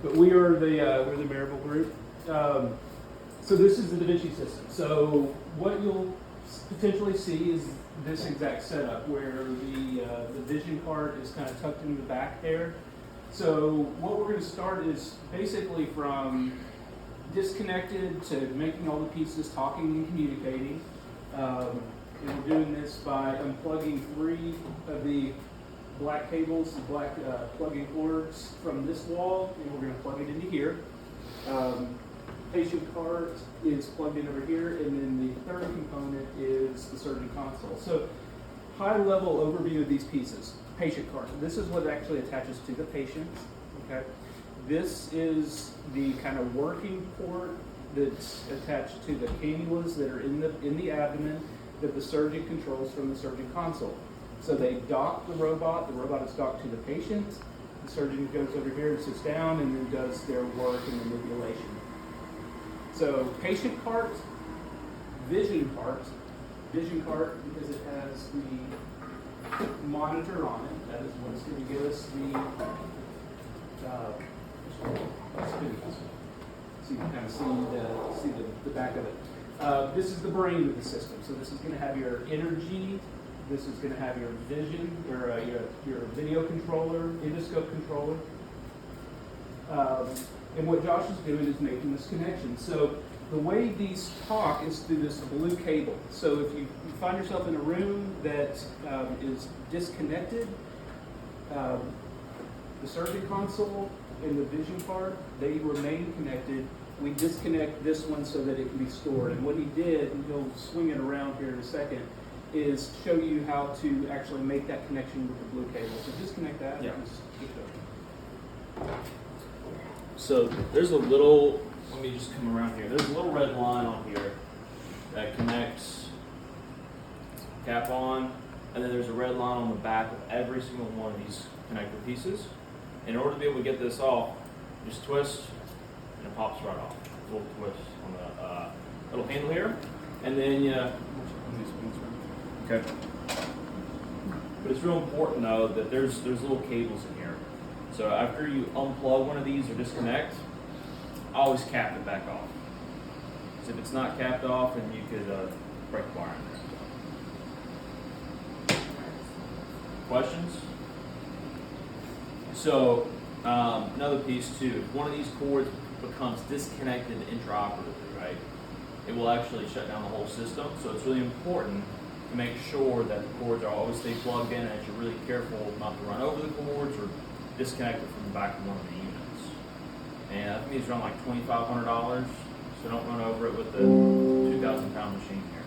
But we're the Maryville group. So this is the Davinci system. So what you'll potentially see is this exact setup where the vision card is kind of tucked in the back there. So what we're going to start is basically from disconnected to making all the pieces talking and communicating. And we're doing this by unplugging 3 of the black cables, the black plug-in cords from this wall, and we're going to plug it into here. Patient cart is plugged in over here, and then the third component is the surgeon console. So high-level overview of these pieces. Patient cart. This is what actually attaches to the patient. Okay. This is the kind of working port that's attached to the cannulas that are in the abdomen that the surgeon controls from the surgeon console. So they dock the robot is docked to the patient, the surgeon goes over here and sits down and then does their work in the manipulation. So patient cart, vision cart because it has the monitor on it, that is what's going to give us so you can kind of see the back of it. This is the brain of the system. So this is going to have your energy. This is going to have your vision, or your video controller, endoscope controller. And what Josh is doing is making this connection. So the way these talk is through this blue cable. So if you find yourself in a room that is disconnected, the surgeon console and the vision card, they remain connected. We disconnect this one so that it can be stored. And what he did, and he'll swing it around here in a second, is show you how to actually make that connection with the blue cable. So disconnect that. Yeah. And just keep going. So there's a little, let me just come around here. There's a little red line on here that connects cap on, and then there's a red line on the back of every single one of these connector pieces. In order to be able to get this off, just twist and it pops right off. A little twist on the little handle here, and then okay. But it's real important though that there's little cables in here. So after you unplug one of these or disconnect, always cap it back off. Because if it's not capped off, then you could break the wire in there. Questions? So another piece too, if one of these cords becomes disconnected intraoperatively, right, it will actually shut down the whole system. So it's really important to make sure that the cords are always stay plugged in and that you're really careful not to run over the cords or disconnect it from the back of one of the units. And I think these are around like $2,500, so don't run over it with the 2,000-pound machine here.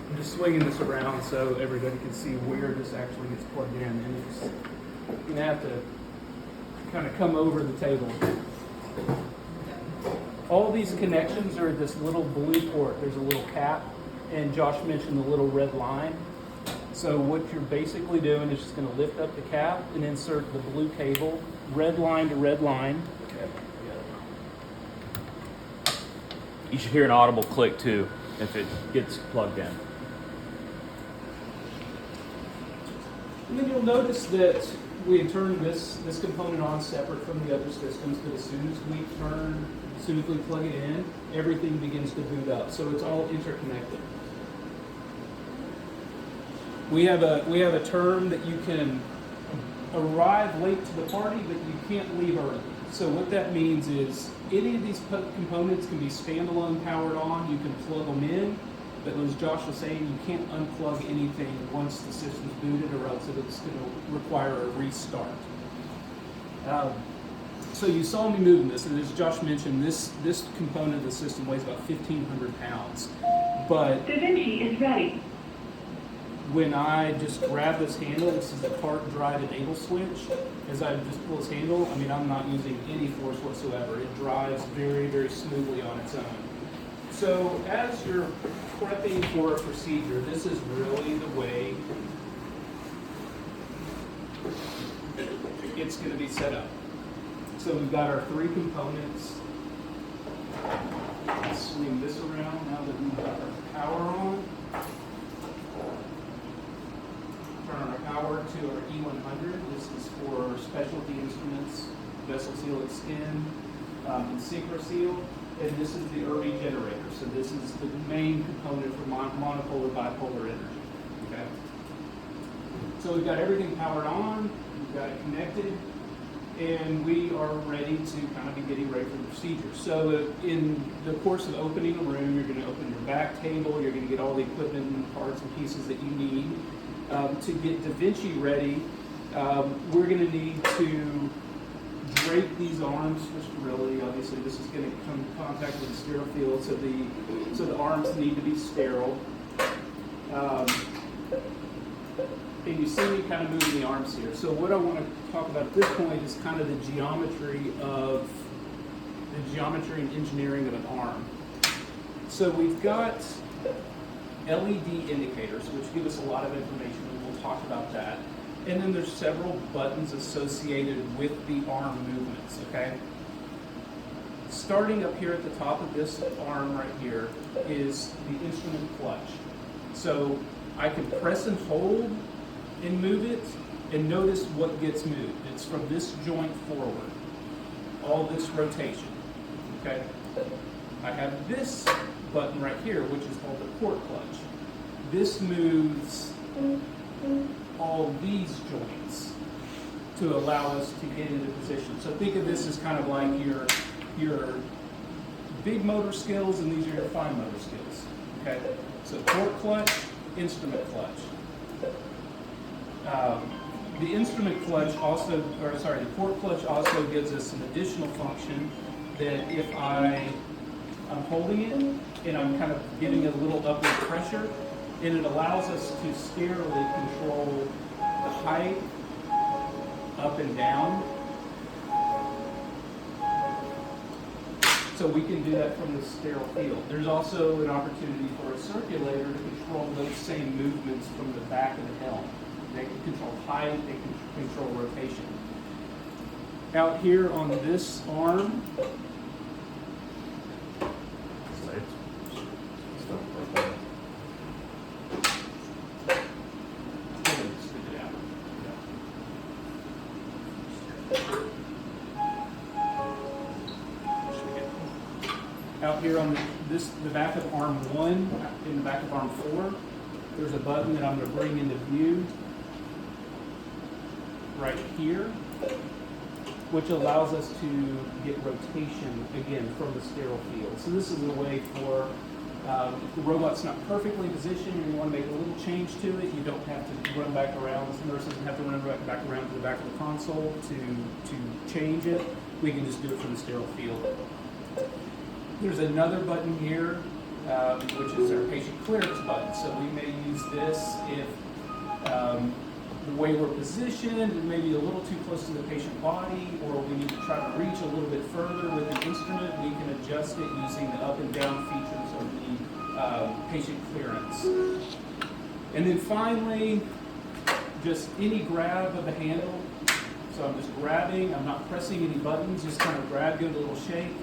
I'm just swinging this around so everybody can see where this actually gets plugged in. And it's, you're going to have to kind of come over the table. All these connections are this little blue port. There's a little cap, and Josh mentioned the little red line. So what you're basically doing is just going to lift up the cap and insert the blue cable, red line to red line. You should hear an audible click too if it gets plugged in. And then you'll notice that we turn this component on separate from the other systems, but as soon as we plug it in, everything begins to boot up. So it's all interconnected. We have a term that you can arrive late to the party, but you can't leave early. So what that means is any of these components can be standalone powered on. You can plug them in, but as Josh was saying, you can't unplug anything once the system's booted, or else it's going to require a restart. So you saw me moving this, and as Josh mentioned, this component of the system weighs about 1,500 pounds. But Davinci is ready. when I just grab this handle, this is the cart drive enable switch. As I just pull this handle, I mean, I'm not using any force whatsoever. It drives very, very smoothly on its own. So as you're prepping for a procedure, this is really the way it's going to be set up. So we've got our three components. Let's swing this around now that we've got our power on. Turn our power to our E100. This is for specialty instruments, vessel seal extend, and synchro seal. And this is the ERBI generator. So this is the main component for monopolar bipolar energy. Okay. So we've got everything powered on. We've got it connected. And we are ready to kind of be getting ready for the procedure. So in the course of opening a room, you're going to open your back table, you're going to get all the equipment and parts and pieces that you need. To get Davinci ready, we're going to need to drape these arms for sterility. Obviously, this is going to come in contact with the sterile field, so the arms need to be sterile. And you see me kind of moving the arms here. So what I want to talk about at this point is kind of the geometry and engineering of an arm. So we've got LED indicators, which give us a lot of information, and we'll talk about that. And then there's several buttons associated with the arm movements, okay? Starting up here at the top of this arm right here is the instrument clutch. So I can press and hold and move it, and notice what gets moved. It's from this joint forward, all this rotation, okay? I have this button right here, which is called the port clutch. This moves all these joints to allow us to get into position. So think of this as kind of like your big motor skills, and these are your fine motor skills, okay? So port clutch, instrument clutch. The instrument clutch also, the port clutch also gives us an additional function that if I'm holding it and I'm kind of giving it a little upward pressure, and it allows us to steerily control the height up and down. So we can do that from the sterile field. There's also an opportunity for a circulator to control those same movements from the back of the helm. They can control height, they can control rotation. Out here on this arm, out here on the back of arm 1, in the back of arm 4, there's a button that I'm going to bring into view right here, which allows us to get rotation again from the sterile field. So this is a way for, if the robot's not perfectly positioned and you want to make a little change to it, you don't have to run back around. The nurse doesn't have to run back around to the back of the console to change it. We can just do it from the sterile field. There's another button here, which is our patient clearance button. So we may use this if the way we're positioned is maybe a little too close to the patient body, or we need to try to reach a little bit further with an instrument. We can adjust it using the up and down features of the patient clearance. And then finally, just any grab of the handle. So I'm just grabbing, I'm not pressing any buttons, just kind of grab, give it a little shake,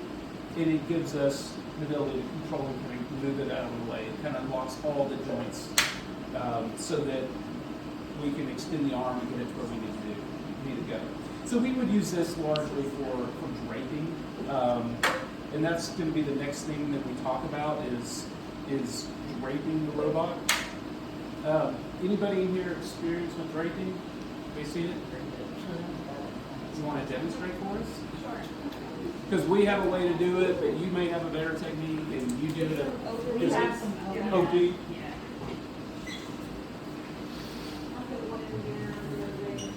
and it gives us the ability to control and kind of move it out of the way. It kind of locks all the joints so that we can extend the arm and get it to where we need to go. So we would use this largely for draping, and that's going to be the next thing that we talk about is draping the robot. Anybody in here experienced with draping? Have you seen it? You want to demonstrate for us? Sure. Because we have a way to do it, but you may have a better technique, and you did it. We have some OD. Yeah. I'll put one in here, the other day.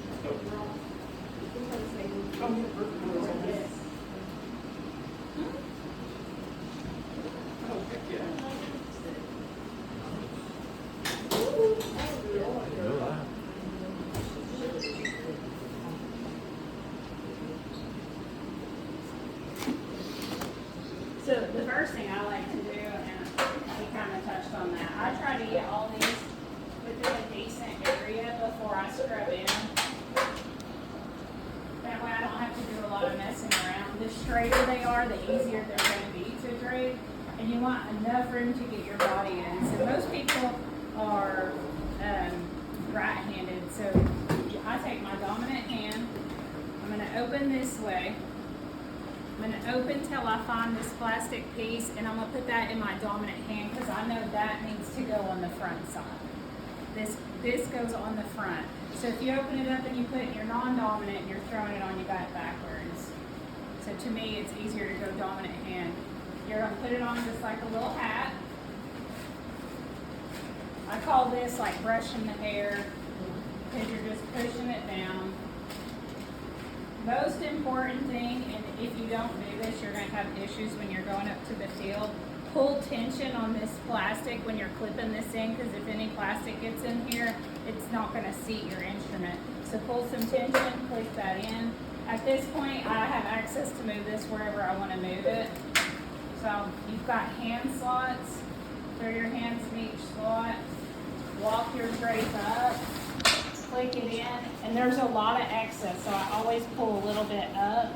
Yes. Oh, heck yeah. So the first thing I like to do, and we kind of touched on that, I try to get all these within a decent area before I scrub in. That way I don't have to do a lot of messing around. The straighter they are, the easier they're going to be to drape. And you want enough room to get your body in. So most people are right-handed. So I take my dominant hand. I'm going to open this way. I'm going to open till I find this plastic piece, and I'm going to put that in my dominant hand because I know that needs to go on the front side. This goes on the front. So if you open it up and you put it in your non-dominant, you're throwing it on your back backwards. So to me, it's easier to go dominant hand. You're going to put it on just like a little hat. I call this like brushing the hair because you're just pushing it down. Most important thing, and if you don't do this, you're going to have issues when you're going up to the field. Pull tension on this plastic when you're clipping this in, because if any plastic gets in here, it's not going to seat your instrument. So pull some tension, click that in. At this point, I have access to move this wherever I want to move it. So you've got hand slots. Throw your hands in each slot. Walk your drape up. Click it in. And there's a lot of excess, so I always pull a little bit up.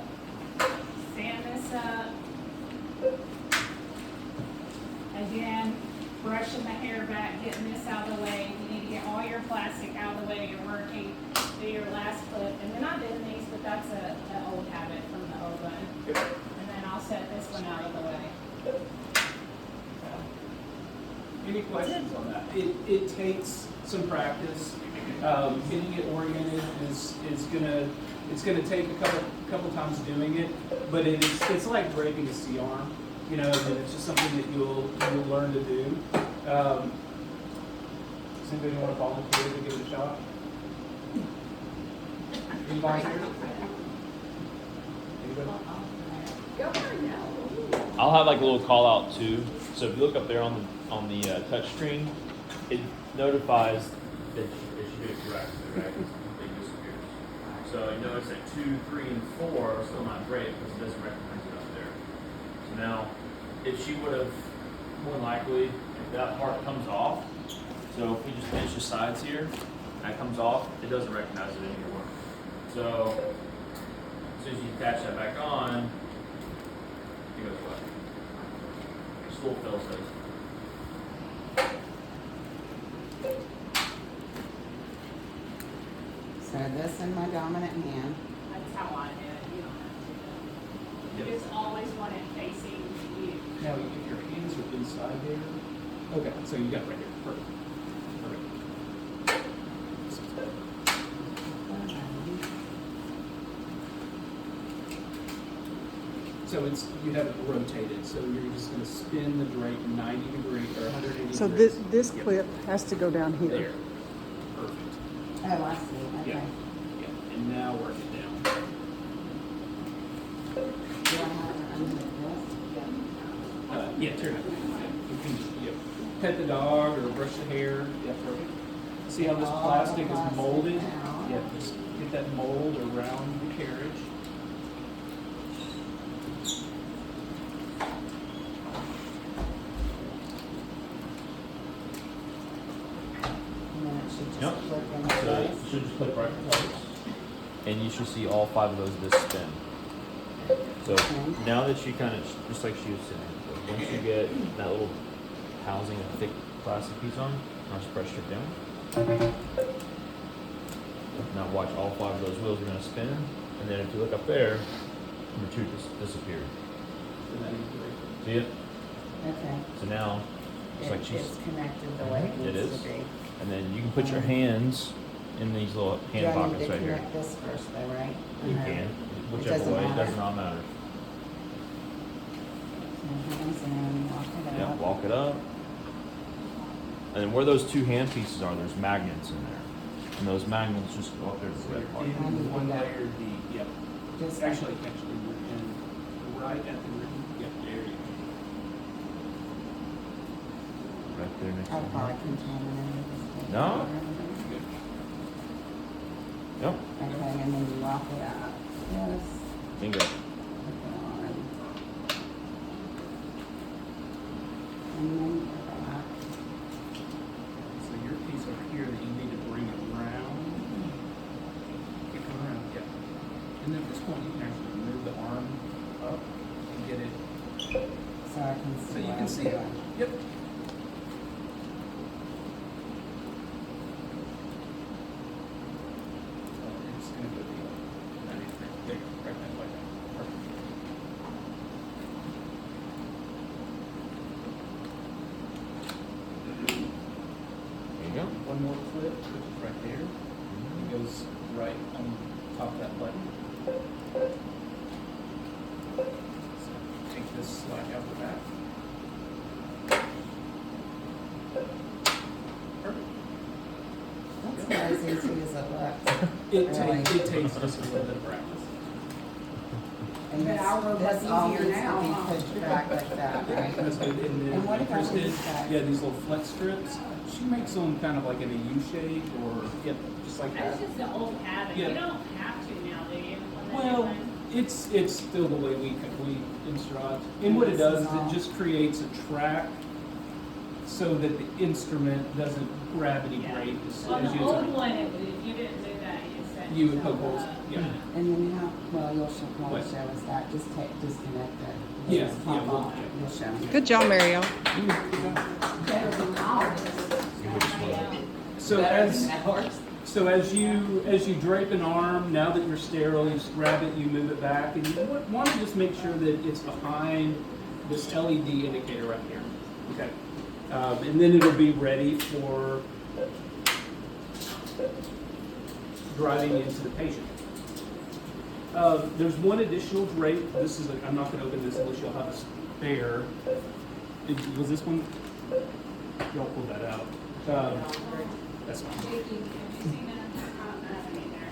Stand this up. Again, brushing the hair back, getting this out of the way. You need to get all your plastic out of the way. You're working. Do your last clip. And then I did these, but that's an old habit from the old one. And then I'll set this one out of the way. Any questions on that? It takes some practice. Getting it oriented is gonna take a couple times doing it, but it's like draping a C-arm, you know, and it's just something that you'll learn to do. Does anybody want to volunteer to give it a shot? Any volunteers? Anybody? Go for it now. I'll have like a little call out too. So if you look up there on the touch screen, it notifies that it should be correctly, right? It disappears. So you notice that 2, 3, and 4 are still not great because it doesn't recognize it up there. So now, if she would have, more likely, if that part comes off, so if we just pinch the sides here, that comes off, it doesn't recognize it anymore. So as soon as you attach that back on, it goes away. Just a little fail safe. So this in my dominant hand. That's how I do it. You don't have to do it. You just always want it facing you. Now, if your hands are inside there, okay, so you got it right here. Perfect. So you have it rotated, so you're just going to spin the drape 90 degrees or 180 So degrees. this clip has to go down here. There. Perfect. Oh, I see, okay. Yeah. Yeah. And now work it down. Do I have to undo this? Yeah, turn it. You can just pet the dog or brush the hair. Yeah, perfect. See how this All plastic the is plastic molded? out. Yeah, just get that mold around the carriage. And then it should just Yep. click into So place. you should just click right in place, and you should see all 5 of those this spin. So now that you kind of, just like she was saying, once you get that little housing of thick plastic piece on, now just press straight down. Now watch, all 5 of those wheels are going to spin, and then if you look up there, number 2 just disappeared. See it? Okay. So now, just like she's, It's connected the way it It needs is. to be. and then you can put your hands in these little hand Do I need pockets to right here. connect this first though, right? You Uh-huh. can, whichever doesn't way, it matter. does not matter. So hands in, walk it Yeah, out. walk it up. And then where those 2 hand pieces are, there's magnets in there. And those magnets just go up there to So the red part. you're in one layer deep. Yep. Just like- Actually, we're in right at the rim. Yep, there you go. Right there next to I'll the probably hand. contaminate this. No. Yep, Okay, and then you walk it out. Yes. bingo. Put it on. And then at this point, you can actually move the arm up and get it So I can see. so you what can I'm see it. doing. Yep. It's gonna go there, right there, like that. Perfect. There you go. One more clip, which is right there. It goes right on top of that button. So take this slack out the back. Perfect. That's not as easy as it looks. It Really. takes just a little bit of practice. And But our robot's this all easier needs now, to be huh? pushed back like that, right? That's good. And then And what about Kristen, these guys? yeah, these little flex strips. She makes them kind of like in a U shape or yep, just like that. That's just an old habit. Yeah. You don't have to now, do you? On the Well, new one? it's still the way we instruct. And what it does is it just creates a track so that the instrument doesn't gravity Yeah. break On as the you old one, if you didn't do that, you set you would yourself poke holes. up. Yeah. And then how, well, you'll show, probably What? show us that, just disconnect it. Yeah, Just yeah, pop we'll- off. You'll show me. Good job, Mario. Better than ours. So as you drape an arm, now that you're sterile, you just grab it, you move it back, and you want to just make sure that it's behind this LED indicator right here. Okay. And then it'll be ready for driving into the patient. There's one additional drape. This is I'm not going to open this unless you'll have a spare. Was this one? Y'all pulled that out. That's fine. Have you seen it?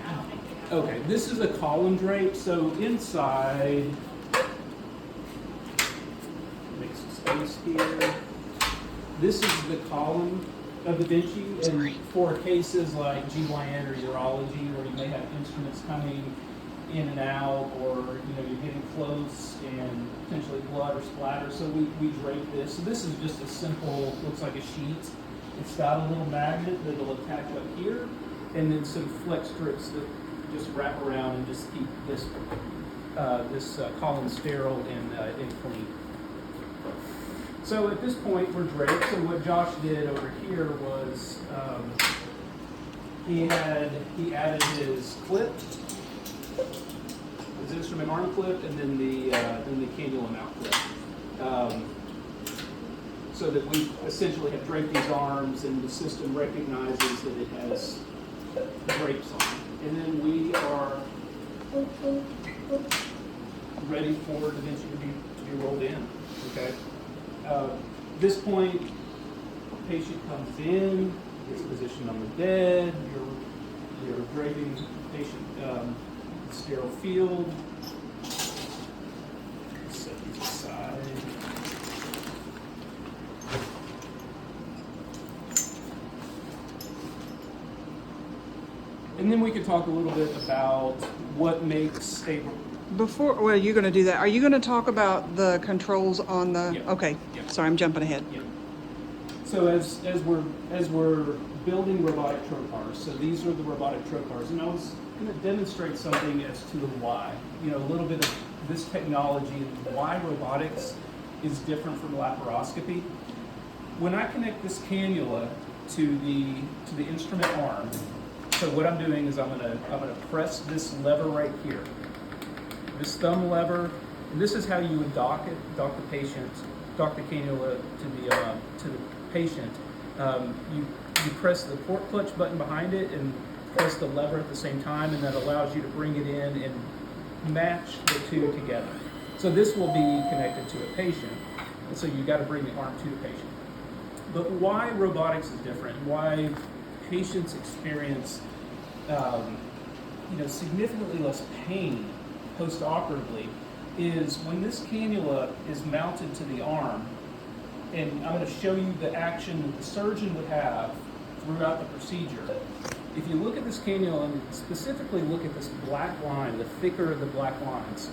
I don't think they have. Okay, this is a column drape, so inside, make some space here. This is the column of Davinci, and for cases like GYN or urology, where you may have instruments coming in and out, or you're getting close and potentially blood or splatter, so we drape this. So this is just a simple, looks like a sheet. It's got a little magnet that'll attach up here, and then some flex strips that just wrap around and just keep this column sterile and clean. So at this point we're draped. So what Josh did over here was he added his clip, his instrument arm clip, and then the cannula mount clip. So that we essentially have draped these arms, and the system recognizes that it has drapes on it. And then we are ready for Davinci to be rolled in. Okay. This point, patient comes in, gets positioned on the bed. You're draping the patient sterile field. Set these aside. And then we could talk a little bit about what makes a Well, you're going to do that. Are you going to talk about the controls on the? Yeah. Okay. Yeah. Sorry, I'm jumping ahead. Yeah. So as we're building robotic trocars, so these are the robotic trocars, and I was going to demonstrate something as to the why. A little bit of this technology and why robotics is different from laparoscopy. When I connect this cannula to the instrument arm, so what I'm doing is I'm gonna press this lever right here, this thumb lever, and this is how you would dock the cannula to the patient. You press the port clutch button behind it and press the lever at the same time, and that allows you to bring it in and match the two together. So this will be connected to a patient, and so you got to bring the arm to the patient. But why robotics is different, why patients experience significantly less pain post-operatively, is when this cannula is mounted to the arm, and I'm going to show you the action that the surgeon would have throughout the procedure. If you look at this cannula and specifically look at this black line, the thicker of the black lines,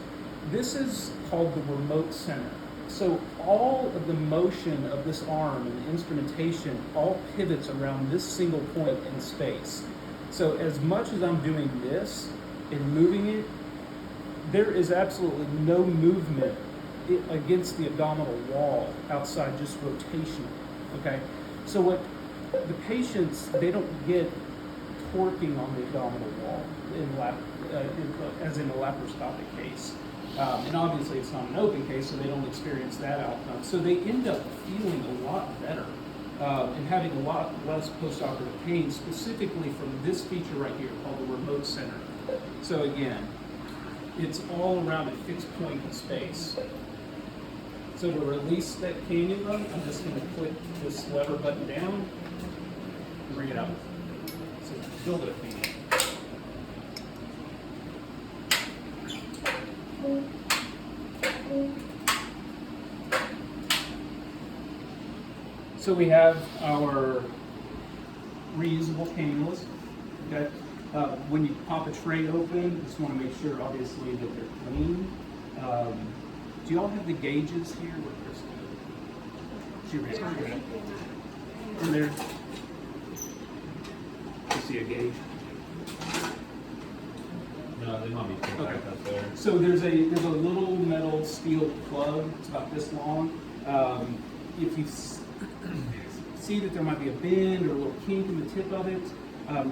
this is called the remote center. So all of the motion of this arm and the instrumentation all pivots around this single point in space. So as much as I'm doing this and moving it, there is absolutely no movement against the abdominal wall outside just rotation. Okay, so what the patients, they don't get torquing on the abdominal wall as in a laparoscopic case. And obviously it's not an open case, so they don't experience that outcome. So they end up feeling a lot better and having a lot less postoperative pain, specifically from this feature right here called the remote center. So again, it's all around a fixed point in space. So to release that cannula, I'm just going to click this lever button down and bring it up. So build it for you. So we have our reusable cannulas. Okay. When you pop a tray open, just want to make sure, obviously, that they're clean. Do you all have the gauges here? What in there? You see a gauge? No, they might be put back up there. So there's a little metal steel plug. It's about this long. If you see that there might be a bend or a little kink in the tip of it,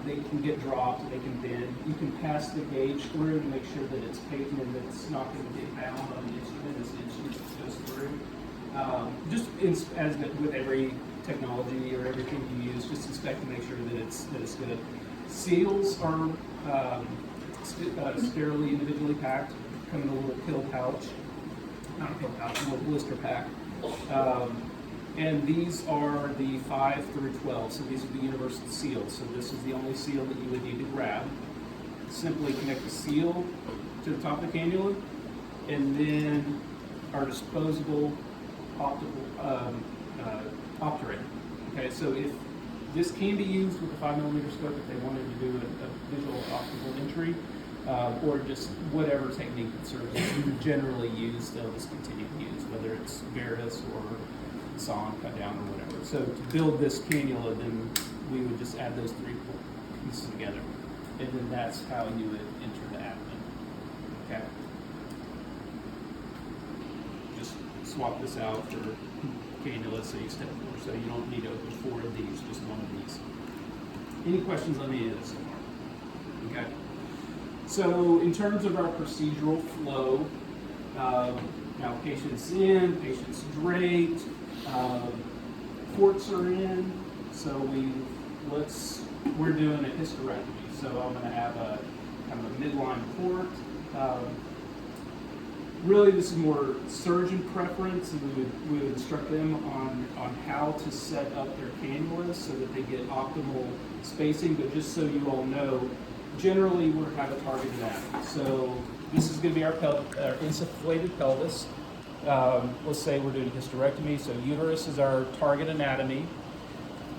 they can get dropped, they can bend. You can pass the gauge through to make sure that it's patent and that it's not going to get bound on the instrument as the instrument goes through. As with every technology or everything you use, just inspect to make sure that it's good. Seals are sterilely individually packed, come in a little pill pouch, not a pill pouch, a little blister pack. And these are the 5 through 12, so these are the universal seals. So this is the only seal that you would need to grab. Simply connect the seal to the top of the cannula, and then our disposable optical obturator. Okay, so if this can be used with a 5mm scope if they wanted to do a visual optical entry, or just whatever technique that surgeons generally use, they'll just continue to use, whether it's Veris or sawn, cut down, or whatever. So to build this cannula, then we would just add those 3 pieces together, and then that's how you would enter the abdomen. Okay. Just swap this out for cannula, so you step 4, so you don't need to open 4 of these, just 1 of these. Any questions on any of this so far? Okay. So in terms of our procedural flow, now patient's in, patient's draped, ports are in, so we're doing a hysterectomy. So I'm going to have a kind of a midline port. Really, this is more surgeon preference, and we would instruct them on how to set up their cannulas so that they get optimal spacing. But just so you all know, generally we have a target anatomy. So this is going to be our insufflated pelvis. Let's say we're doing hysterectomy, so uterus is our target anatomy.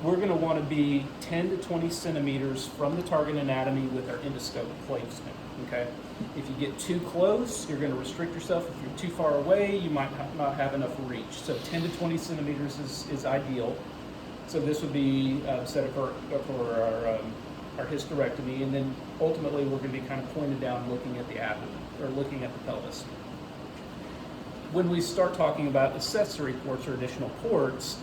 We're going to want to be 10 to 20 centimeters from the target anatomy with our endoscope placement. Okay. If you get too close, you're going to restrict yourself. If you're too far away, you might not have enough reach. So 10 to 20 centimeters is ideal. So this would be set up for our hysterectomy, and then ultimately we're going to be kind of pointed down, looking at the abdomen or looking at the pelvis. When we start talking about accessory ports or additional ports,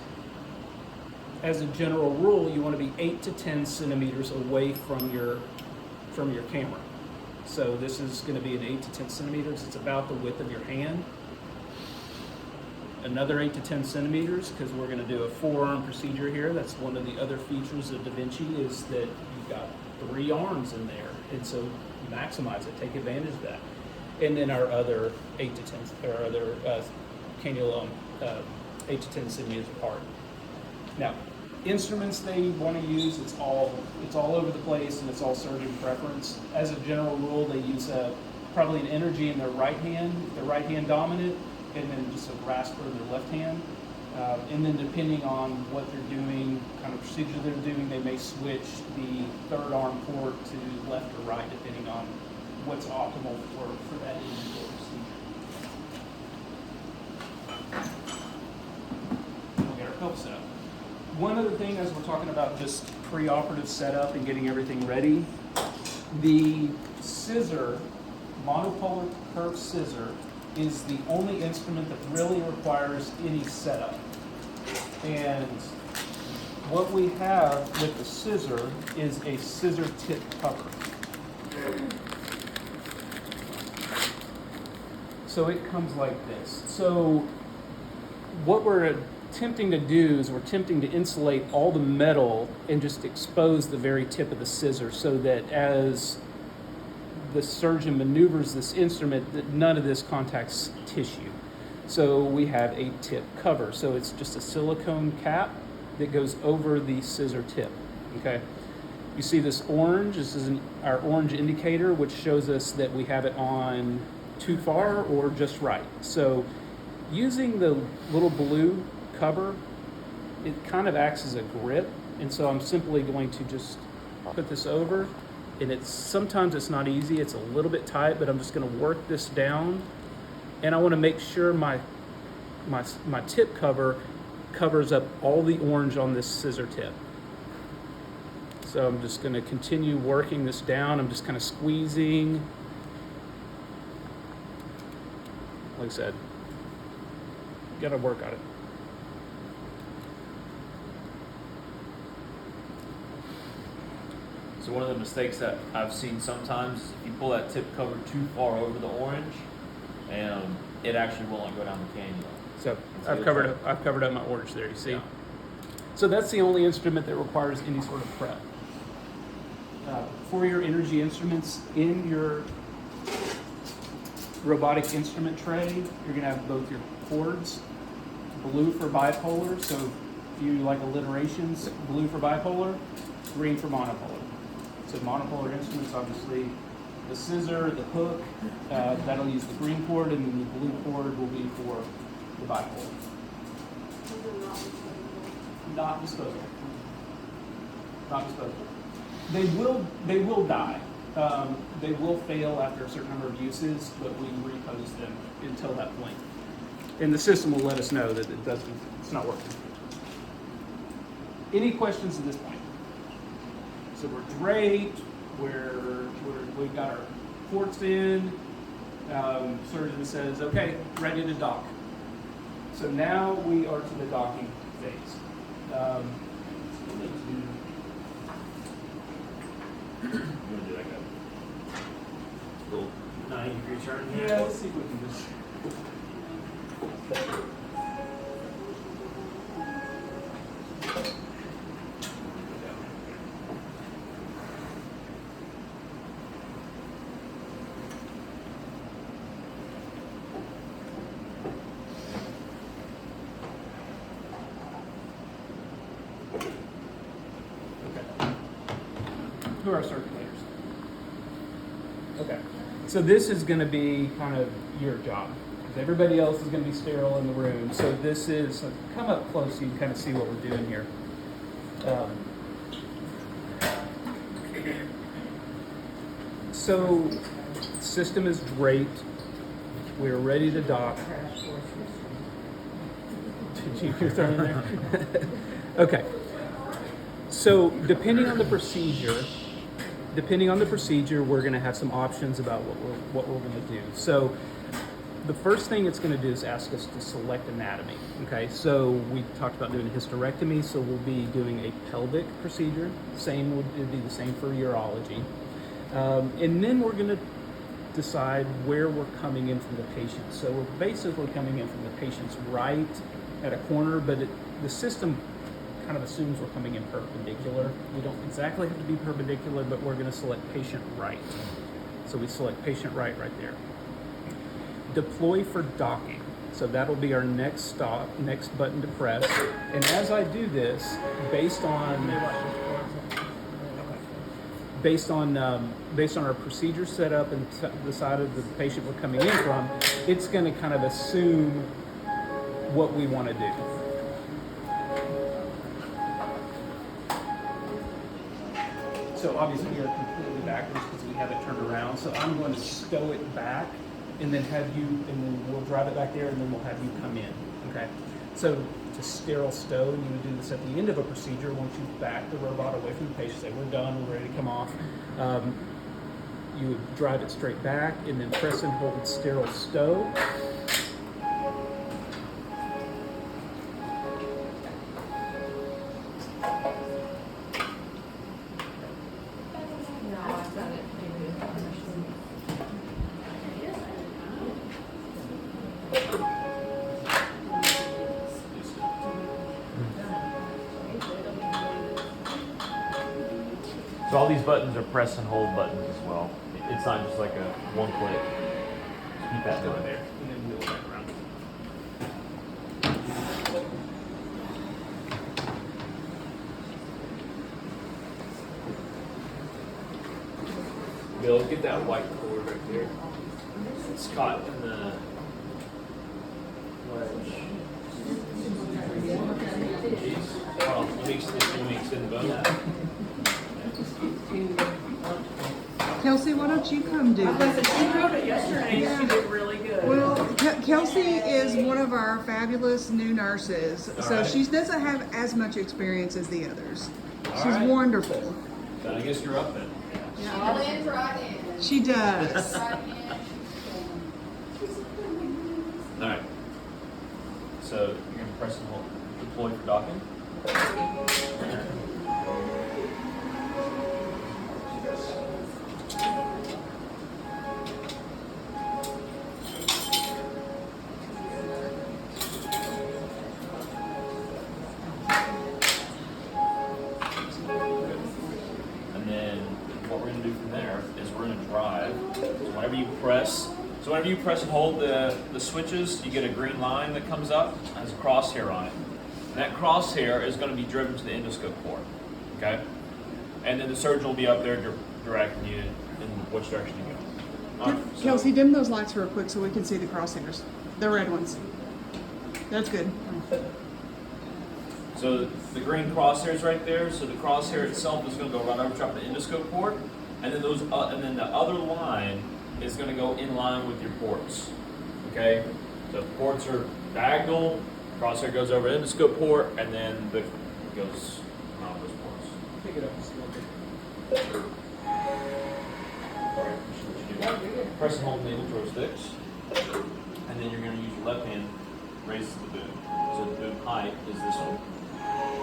as a general rule, you want to be 8 to 10 centimeters away from your camera. So this is going to be an 8 to 10 centimeters. It's about the width of your hand. Another 8 to 10 centimeters, because we're going to do a forearm procedure here. That's one of the other features of Davinci, is that you've got 3 arms in there, and so maximize it, take advantage of that. And then our other 8 to 10, or other cannula 8 to 10 centimeters apart. Now, instruments they want to use, it's all over the place, and it's all surgeon preference. As a general rule, they use probably an energy in their right hand, if they're right hand dominant, and then just a rasper in their left hand. And then depending on what they're doing, kind of procedure they're doing, they may switch the 3rd arm port to left or right, depending on what's optimal for that individual procedure. We'll get our pelvis set up. One other thing, as we're talking about just pre-operative setup and getting everything ready, the scissor monopolar curved scissor is the only instrument that really requires any setup. And what we have with the scissor is a scissor tip cover. So it comes like this. So what we're attempting to do is we're attempting to insulate all the metal and just expose the very tip of the scissor so that as the surgeon maneuvers this instrument, that none of this contacts tissue. So we have a tip cover. So it's just a silicone cap that goes over the scissor tip, okay? You see this orange, this is our orange indicator, which shows us that we have it on too far or just right. So using the little blue cover, it kind of acts as a grip, and so I'm simply going to just put this over, and sometimes it's not easy, it's a little bit tight, but I'm just going to work this down, and I want to make sure my tip cover covers up all the orange on this scissor tip. So I'm just going to continue working this down. I'm just kind of squeezing. Like I said, got to work on it. So one of the mistakes that I've seen sometimes is if you pull that tip cover too far over the orange, and it actually will not go down the cannula. So I've covered up my orange there, you see? Yeah. So that's the only instrument that requires any sort of prep. For your energy instruments, in your robotic instrument tray, you're going to have both your cords, blue for bipolar, so if you like alliterations, blue for bipolar, green for monopolar. So monopolar instruments, obviously, the scissor, the hook, that'll use the green cord, and then the blue cord will be for the bipolar. Not disposable. Not disposable. They will die. They will fail after a certain number of uses, but we repose them until that point. And the system will let us know that it's not working. Any questions at this point? So we're draped, we've got our ports in, surgeon says, okay, ready to dock. So now we are to the docking phase. You want to do like a little 90-degree turn here? Yeah, let's see if we can just. Who are our circulators? Okay, so this is going to be kind of your job. Everybody else is going to be sterile in the room. So this is, come up close so you can kind of see what we're doing here. So system is draped. We're ready to dock. Did you hear that in there? Okay. So depending on the procedure, we're going to have some options about what we're going to do. So the first thing it's going to do is ask us to select anatomy. Okay, so we talked about doing a hysterectomy, so we'll be doing a pelvic procedure. It'd be the same for urology. And then we're going to decide where we're coming in from the patient. So we're basically coming in from the patient's right at a corner, but the system kind of assumes we're coming in perpendicular. We don't exactly have to be perpendicular, but we're going to select patient right. So we select patient right there. Deploy for docking. So that'll be our next stop, next button to press. And as I do this, based on our procedure setup and the side of the patient we're coming in from, it's going to kind of assume what we want to do. So obviously we are completely backwards because we have it turned around. So I'm going to stow it back and then we'll drive it back there and then we'll have you come in, okay? So to sterile stow, and you would do this at the end of a procedure once you back the robot away from the patient, say we're done, we're ready to come off. you would drive it straight back and then press and hold sterile stow. No, I've done it. So all these buttons are press and hold buttons as well. It's not just like a one click. Just keep that going there. And then wheel it back around. Bill, get that white cord right there. It's caught in the wedge. Jeez. Hold on, let me extend the bone. Kelsey, why don't you come do this? She wrote it yesterday and she did really good. Well, Kelsey is one of our fabulous new nurses, so right. she doesn't have as much experience as the others. All She's right. wonderful. So I guess you're up then. All in, right in. She does. Right in. All right. So you're gonna press and hold deploy for docking. And then what we're going to do from there is we're going to drive. So whenever you press and hold the switches, you get a green line that comes up, has a crosshair on it. And that crosshair is going to be driven to the endoscope port, okay? And then the surgeon will be up there directing you in which direction you go. All right, so- Kelsey, dim those lights real quick so we can see the crosshairs. The red ones. That's good. So the green crosshairs right there. So the crosshair itself is going to go right over top of the endoscope port, and then and then the other line is going to go in line with your ports. Okay, so ports are diagonal. Crosshair goes over endoscope port, and then goes around those ports. Pick it up just a little bit. All right, what you do. Press and hold the needle sticks, and then you're going to use your left hand raise the boom. So the boom height is this one.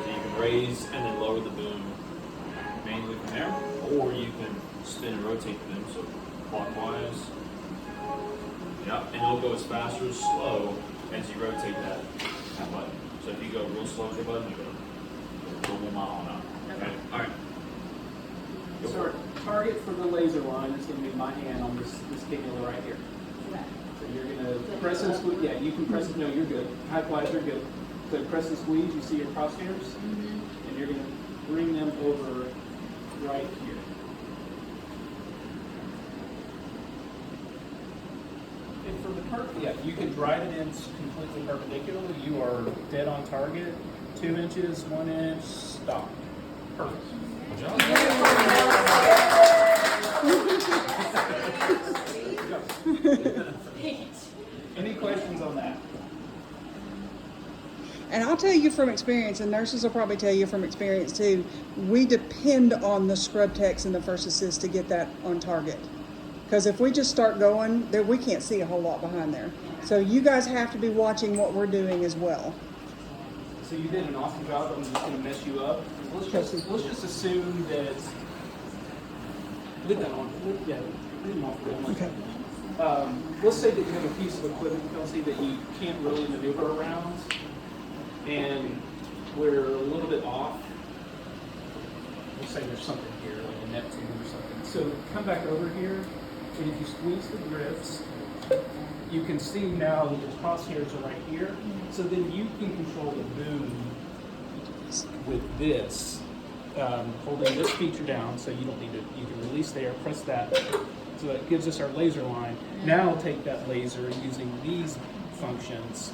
So you can raise and then lower the boom manually from there, or you can spin and rotate the boom, so clockwise. Yep, and it'll go as fast or as slow as you rotate that button. So if you go real slow with your button, you go 1 mile an hour. Okay, all right. Go So for our it. target for the laser line is going to be my hand on this cannula right here. So you're going to press and squeeze. Yeah, you can press it. No, you're good. Height-wise, you're good. So press and squeeze. You see your crosshairs, and you're going to bring them over right here. And for the yeah, you can drive it in completely perpendicularly. You are dead on target. 2 inches, 1 inch, stop. Perfect. Good job. Any questions on that? And I'll tell you from experience, and nurses will probably tell you from experience too, we depend on the scrub techs and the first assist to get that on target. Because if we just start going, there we can't see a whole lot behind there. So you guys have to be watching what we're doing as well. So you did an awesome job. I'm just going to mess you up. Let's just assume that. Leave that on. Yeah, leave them off for a moment. Okay. Let's say that you have a piece of equipment, Kelsey, that you can't really maneuver around, and we're a little bit off. Let's say there's something here, like a Neptune or something. So come back over here, and if you squeeze the grips, you can see now that the crosshairs are right here. So then you can control the boom with this, holding this feature down, so you don't need to, you can release there, press that, so that gives us our laser line. Now I'll take that laser using these functions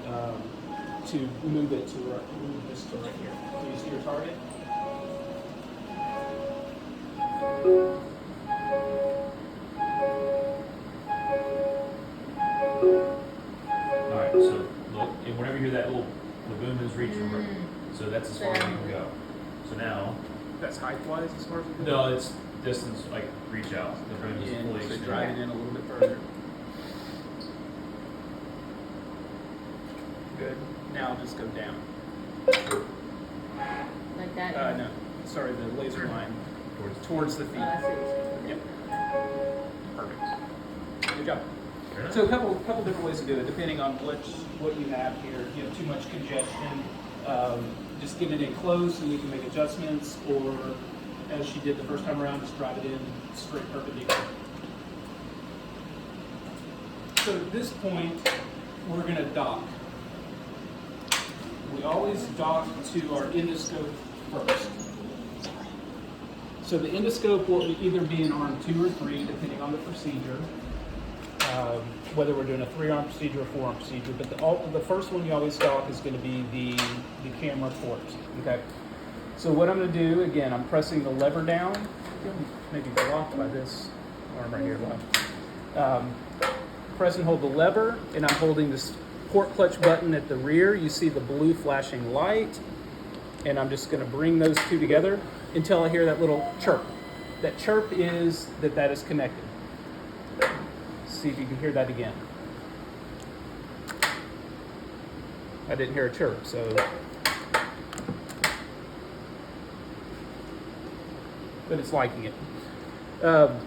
to move it to move this to right here. So you see your target? All right, so look, and whenever you hear that little, the boom is reaching, so that's as far as you can go. So now, That's height-wise as far as we go? no, it's distance, like reach out. The frame is fully So extended. drive it in a little bit further. Good. Now just go down. Like that. No, sorry, the laser line towards the feet. I see what you're saying. Yep. Perfect. Good job. Very nice. So a couple different ways to do it, depending on what you have here. If you have too much congestion, just get it in close and you can make adjustments, or as she did the first time around, just drive it in straight perpendicular. So at this point, we're going to dock. We always dock to our endoscope first. So the endoscope will either be in arm 2 or 3, depending on the procedure. Whether we're doing a 3-arm procedure or 4-arm procedure, but the first one you always dock is going to be the camera port. Okay. So what I'm going to do, again, I'm pressing the lever down. Maybe blocked by this arm right here. Press and hold the lever, and I'm holding this port clutch button at the rear. You see the blue flashing light, and I'm just going to bring those two together until I hear that little chirp. That chirp is that is connected. See if you can hear that again. I didn't hear a chirp, so. But it's liking it. And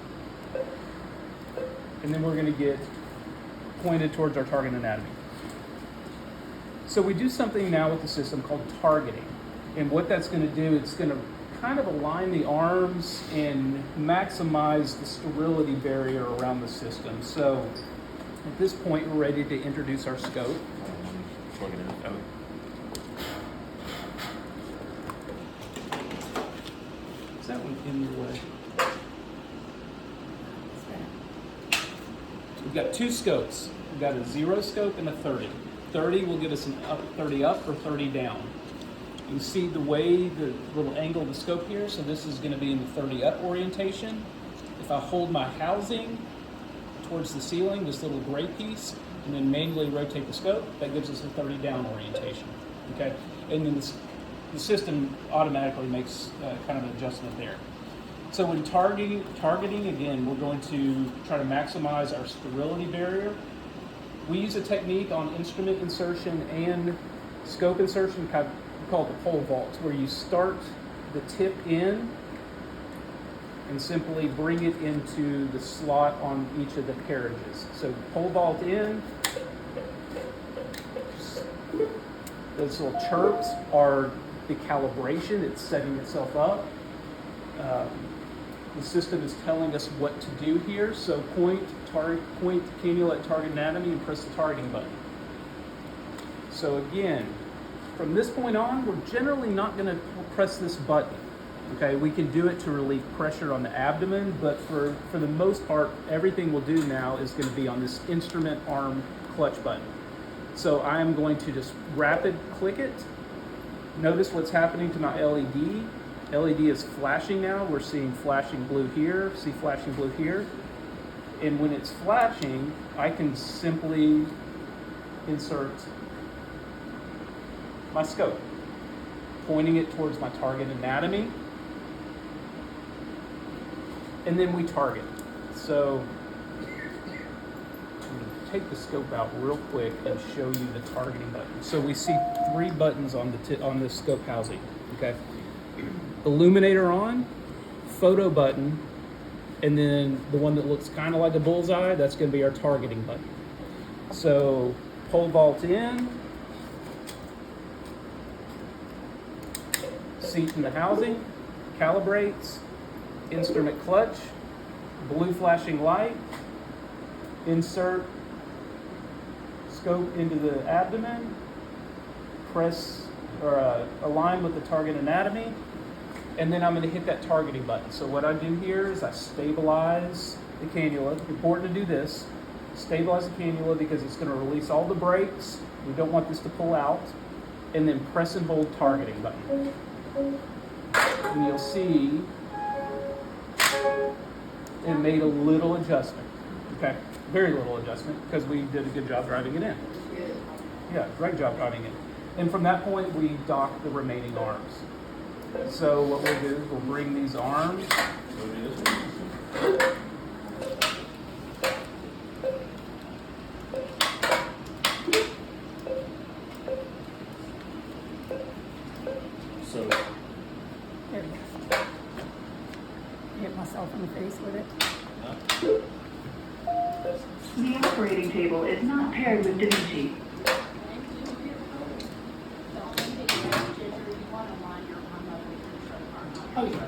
then we're going to get pointed towards our target anatomy. So we do something now with the system called targeting. And what that's going to do, it's going to kind of align the arms and maximize the sterility barrier around the system. So at this point, we're ready to introduce our scope. Plug it in. Oh. Is that one in your way? We've got 2 scopes. We've got a 0 scope and a 30. 30 will give us an 30 up or 30 down. You can see the way the little angle of the scope here, so this is going to be in the 30 up orientation. If I hold my housing towards the ceiling, this little gray piece, and then manually rotate the scope, that gives us a 30 down orientation. Okay, and then the system automatically makes kind of an adjustment there. So when targeting again, we're going to try to maximize our sterility barrier. We use a technique on instrument insertion and scope insertion called the pole vault, where you start the tip in and simply bring it into the slot on each of the carriages. So pole vault in. Those little chirps are the calibration. It's setting itself up. The system is telling us what to do here. So point cannula at target anatomy and press the targeting button. So again, from this point on, we're generally not going to press this button. Okay, we can do it to relieve pressure on the abdomen, but for the most part, everything we'll do now is going to be on this instrument arm clutch button. So I'm going to just rapid click it. Notice what's happening to my LED. LED is flashing now. We're seeing flashing blue here, see flashing blue here. And when it's flashing, I can simply insert my scope, pointing it towards my target anatomy. And then we target. So I'm going to take the scope out real quick and show you the targeting button. So we see 3 buttons on the scope housing. Okay, illuminator on, photo button, and then the one that looks kind of like a bullseye, that's going to be our targeting button. So pole vault in, seat in the housing, calibrates, instrument clutch, blue flashing light, insert scope into the abdomen, press or align with the target anatomy, and then I'm going to hit that targeting button. So what I do here is I stabilize the cannula. It's important to do this. Stabilize the cannula because it's going to release all the brakes. We don't want this to pull out. And then press and hold targeting button. And you'll see it made a little adjustment. Okay, very little adjustment because we did a good job driving it in. Yeah, great job driving it. And from that point, we dock the remaining arms. So what we'll do is we'll bring these arms Wanna do this one? So, There we go. Hit myself in the face with it. The operating table is not paired with Davinci. Oh, yeah.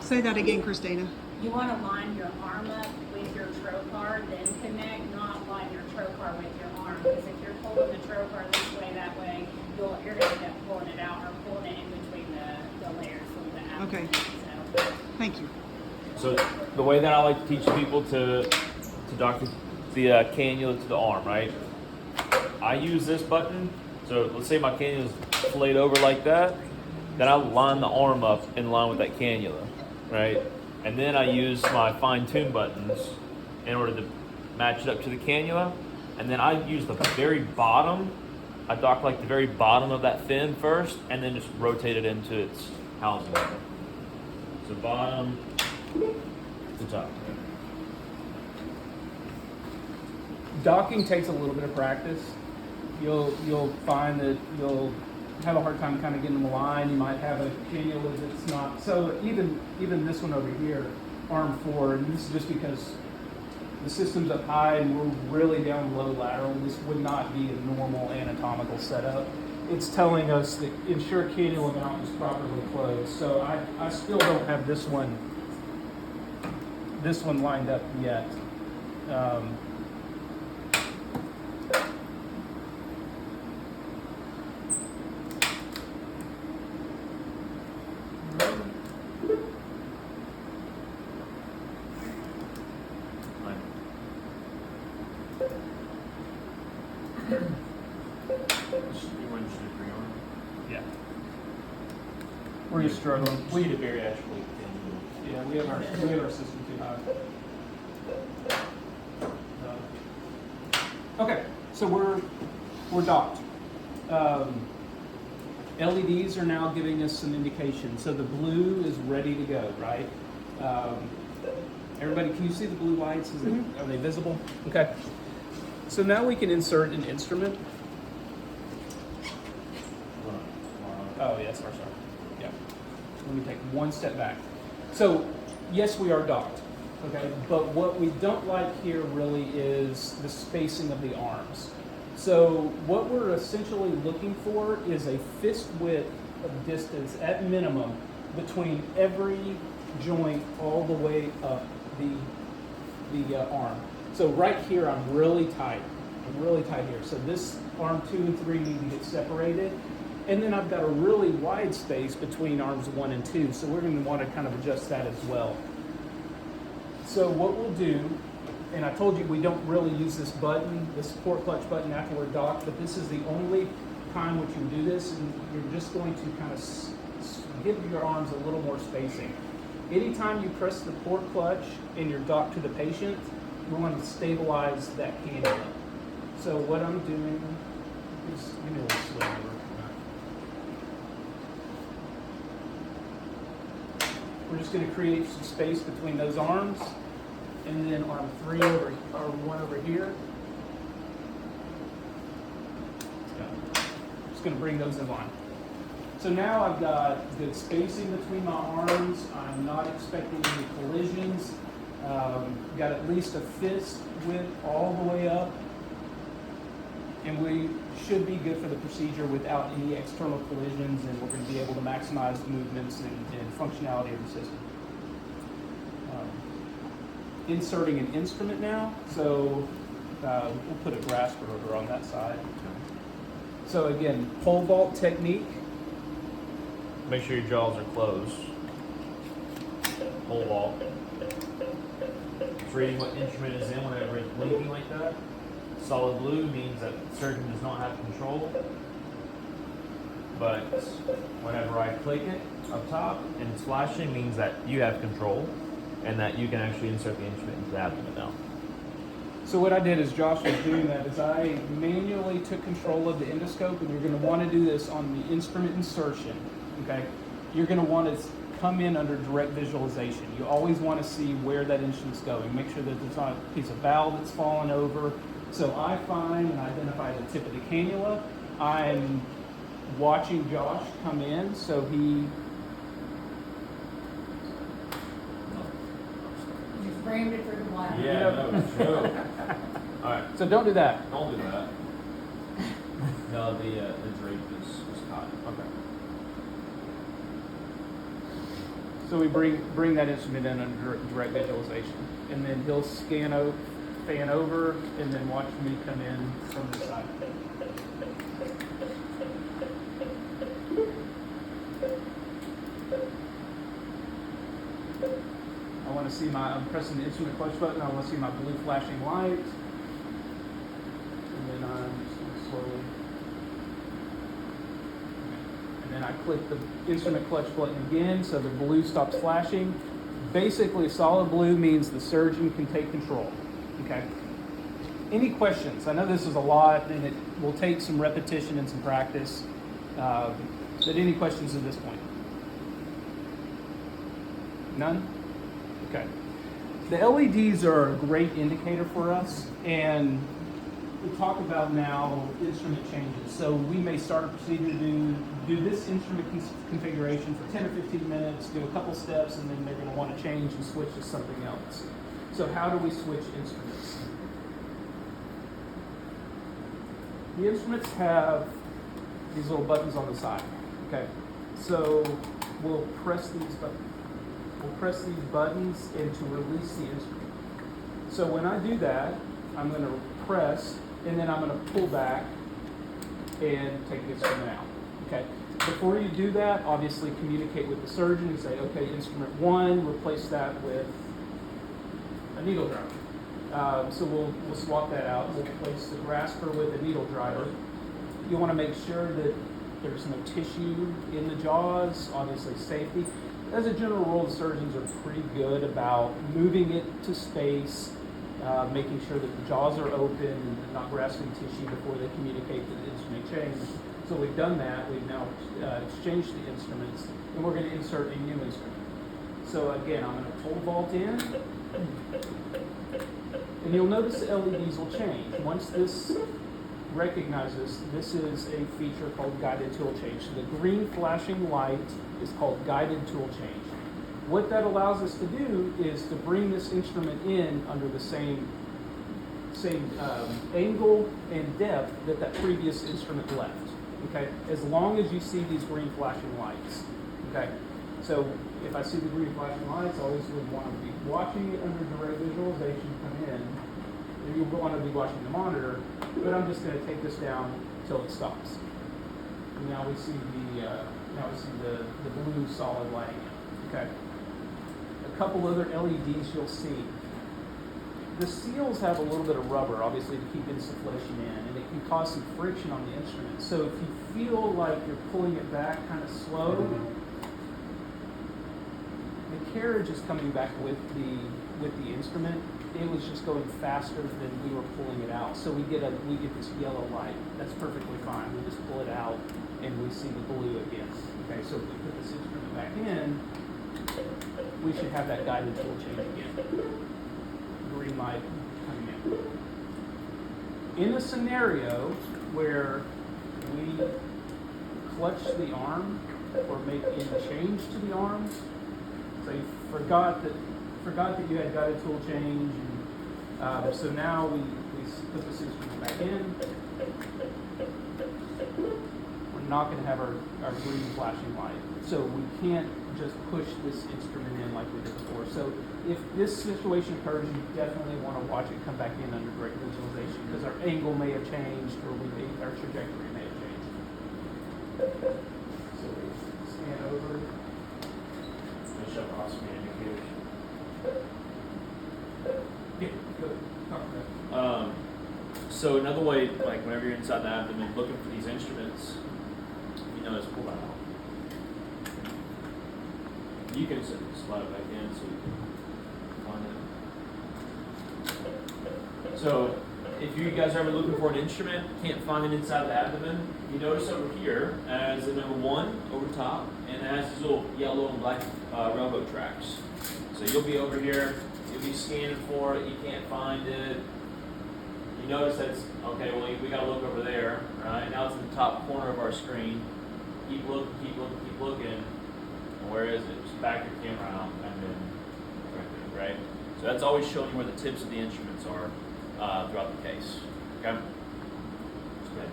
Say that again, Christina. You want to line your arm up with your trocar, then connect, not line your trocar with your arm. Because if you're pulling the trocar this way, that way, you're going to end up pulling it out or pulling it in between the layers a little bit. Okay. So, Thank you. so the way that I like to teach people to dock the cannula to the arm, right? I use this button. So let's say my cannula is flayed over like that. Then I line the arm up in line with that cannula, right? And then I use my fine-tune buttons in order to match it up to the cannula. And then I use the very bottom. I dock like the very bottom of that fin first, and then just rotate it into its housing. So bottom to top. Docking takes a little bit of practice. You'll find that you'll have a hard time kind of getting them aligned. You might have a cannula that's not. So even this one over here, arm forward, and this is just because the system's up high and we're really down low lateral. This would not be a normal anatomical setup. It's telling us that ensure cannula mount is properly closed. So I still don't have this one lined up yet. Yeah. We're just struggling. We need a bariatric leak. Yeah, we have our system too high. Okay, so we're docked. LEDs are now giving us some indication. So the blue is ready to go, right? Everybody, can you see the blue lights? Are they visible? Okay. So now we can insert an instrument. Oh, yes, sorry. Yeah. Let me take one step back. So, yes, we are docked, okay? But what we don't like here really is the spacing of the arms. So, what we're essentially looking for is a fist width of distance at minimum between every joint all the way up the arm. So, right here, I'm really tight. I'm really tight here. So, this arm 2 and 3 need to get separated. And then I've got a really wide space between arms 1 and 2, so we're going to want to kind of adjust that as well. So what we'll do, and I told you we don't really use this button, the support clutch button after we're docked, but this is the only time which you do this, and you're just going to kind of give your arms a little more spacing. Anytime you press the port clutch and you're docked to the patient, we want to stabilize that cannula. So what I'm doing is, give me a little swing over. We're just going to create some space between those arms, and then arm 3 over, or 1 over here. Just going to bring those in line. So now I've got good spacing between my arms. I'm not expecting any collisions. Got at least a fist width all the way up. And we should be good for the procedure without any external collisions, and we're going to be able to maximize movements and functionality of the system. Inserting an instrument now, so we'll put a grasp rotor on that side. So again, pole vault technique. Make sure your jaws are closed. Pole vault. It's reading what instrument is in whenever it's blinking like that. Solid blue means that the surgeon does not have control. But whenever I click it up top and it's flashing, means that you have control and that you can actually insert the instrument into the abdomen now. So what I did as Josh was doing that is I manually took control of the endoscope, and you're going to want to do this on the instrument insertion. Okay, you're going to want to come in under direct visualization. You always want to see where that instrument's going. Make sure that there's not a piece of valve that's fallen over. So I find and identify the tip of the cannula. I'm watching Josh come in, so he You framed it for the wire. Yeah, no, sure. All right, so don't do that. don't do that. No, the drape is caught. Okay. So we bring that instrument in under direct visualization, and then he'll fan over, and then watch me come in from the side. I want to see I'm pressing the instrument clutch button. I want to see my blue flashing light, and then I'm just going to slowly. And then I click the instrument clutch button again so the blue stops flashing. Basically, solid blue means the surgeon can take control. Okay. Any questions? I know this is a lot and it will take some repetition and some practice. But any questions at this point? None? Okay. The LEDs are a great indicator for us, and we talk about now instrument changes. So we may start a procedure to do this instrument configuration for 10 or 15 minutes, do a couple steps, and then they're going to want to change and switch to something else. So how do we switch instruments? The instruments have these little buttons on the side. Okay, so we'll press these buttons. We'll press these buttons and to release the instrument. So when I do that, I'm going to press, and then I'm going to pull back and take the instrument out. Okay. Before you do that, obviously communicate with the surgeon and say, okay, instrument 1, replace that with a needle driver. So we'll swap that out. We'll replace the grasper with a needle driver. You want to make sure that there's no tissue in the jaws, obviously safety. As a general rule, the surgeons are pretty good about moving it to space, making sure that the jaws are open and not grasping tissue before they communicate that the instrument changed. So we've done that. We've now exchanged the instruments, and we're going to insert a new instrument. So again, I'm going to pull the vault in, and you'll notice the LEDs will change. Once this recognizes, this is a feature called guided tool change. So the green flashing light is called guided tool change. What that allows us to do is to bring this instrument in under the same angle and depth that previous instrument left. Okay, as long as you see these green flashing lights. Okay, so if I see the green flashing lights, I always would want to be watching it under direct visualization come in. You want to be watching the monitor, but I'm just going to take this down until it stops. And now we see the blue solid lighting. Okay. A couple other LEDs you'll see. The seals have a little bit of rubber, obviously, to keep insufflation in, and it can cause some friction on the instrument. So if you feel like you're pulling it back kind of slow, the carriage is coming back with the instrument. It was just going faster than we were pulling it out. So we get this yellow light. That's perfectly fine. We just pull it out and we see the blue again. Okay, so if we put this instrument back in, we should have that guided tool change again. Green light coming in. In a scenario where we clutch the arm or make any change to the arm, so you forgot that you had guided tool change, and so now we put this instrument back in. We're not going to have our green flashing light, so we can't just push this instrument in like we did before. So if this situation occurs, you definitely want to watch it come back in under direct visualization, because our angle may have changed, or our trajectory may have changed. So we scan over. Shut off some indicators. Yeah, good. Talk about it. So another way, like whenever you're inside the abdomen looking for these instruments, you notice pull that out. You can slide it back in so you can find it. So if you guys are ever looking for an instrument, can't find it inside the abdomen, you notice over here as the number 1 over top, and it has these little yellow and black railroad tracks. So you'll be over here, you'll be scanning for it, you can't find it. You notice that's, okay, well, we gotta look over there, right? Now it's in the top corner of our screen. Keep looking, keep looking, keep looking. And where is it? Just back your camera out and then right there, right? So that's always showing you where the tips of the instruments are throughout the case. Okay? Just go ahead.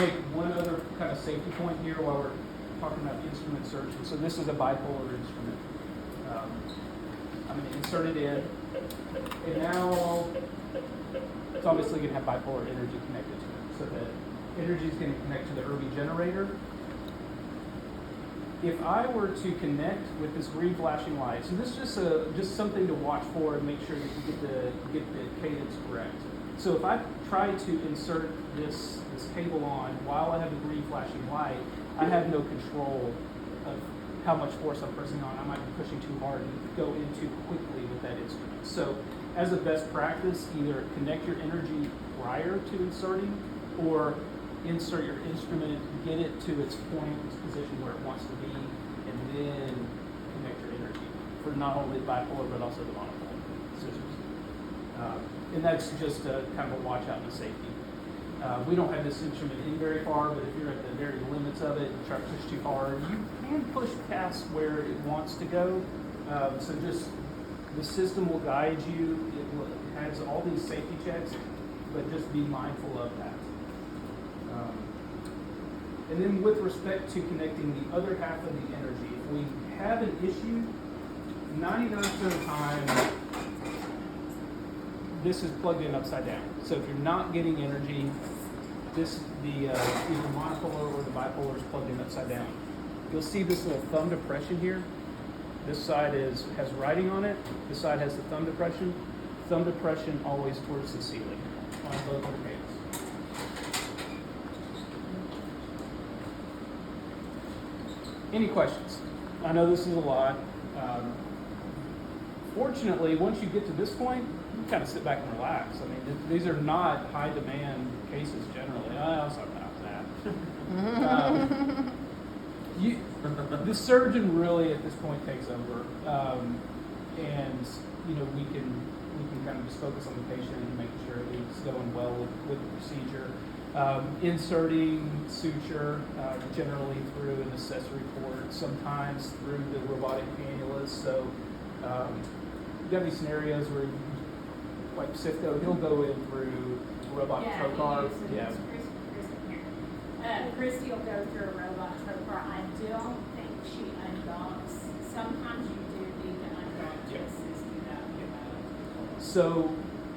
Make one other kind of safety point here while we're talking about instrument searching. So this is a bipolar instrument. I'm going to insert it in, and now it's obviously going to have bipolar energy connected to it. So the energy is going to connect to the Irby generator. If I were to connect with this green flashing light, so this is just something to watch for and make sure that you get the cadence correct. So if I try to insert this cable on while I have the green flashing light, I have no control of how much force I'm pressing on. I might be pushing too hard and go in too quickly with that instrument. So as a best practice, either connect your energy prior to inserting or insert your instrument, get it to its point, its position where it wants to be, and then connect your energy for not only bipolar but also the monopolar scissors. And that's just a kind of a watch out and a safety. We don't have this instrument in very far, but if you're at the very limits of it and try to push too hard, you can push past where it wants to go. So just the system will guide you. It has all these safety checks, but just be mindful of that. And then with respect to connecting the other half of the energy, if we have an issue, 99% of the time, this is plugged in upside down. So if you're not getting energy, either monopolar or the bipolar is plugged in upside down. You'll see this little thumb depression here. This side has writing on it. This side has the thumb depression. Thumb depression always towards the ceiling on both of the cables. Any questions? I know this is a lot. Fortunately, once you get to this point, you kind of sit back and relax. I mean, these are not high demand cases generally. I'll talk about that. The surgeon really at this point takes over, and we can kind of just focus on the patient and making sure everything's going well with the procedure. Inserting suture generally through an accessory port, sometimes through the robotic cannulas. So you've got these scenarios where, like Sifco, he'll go in through robotic trocar. Yeah. Christy will go through a robot trocar. I don't think she undocks. Sometimes you do need to undock to assist you that.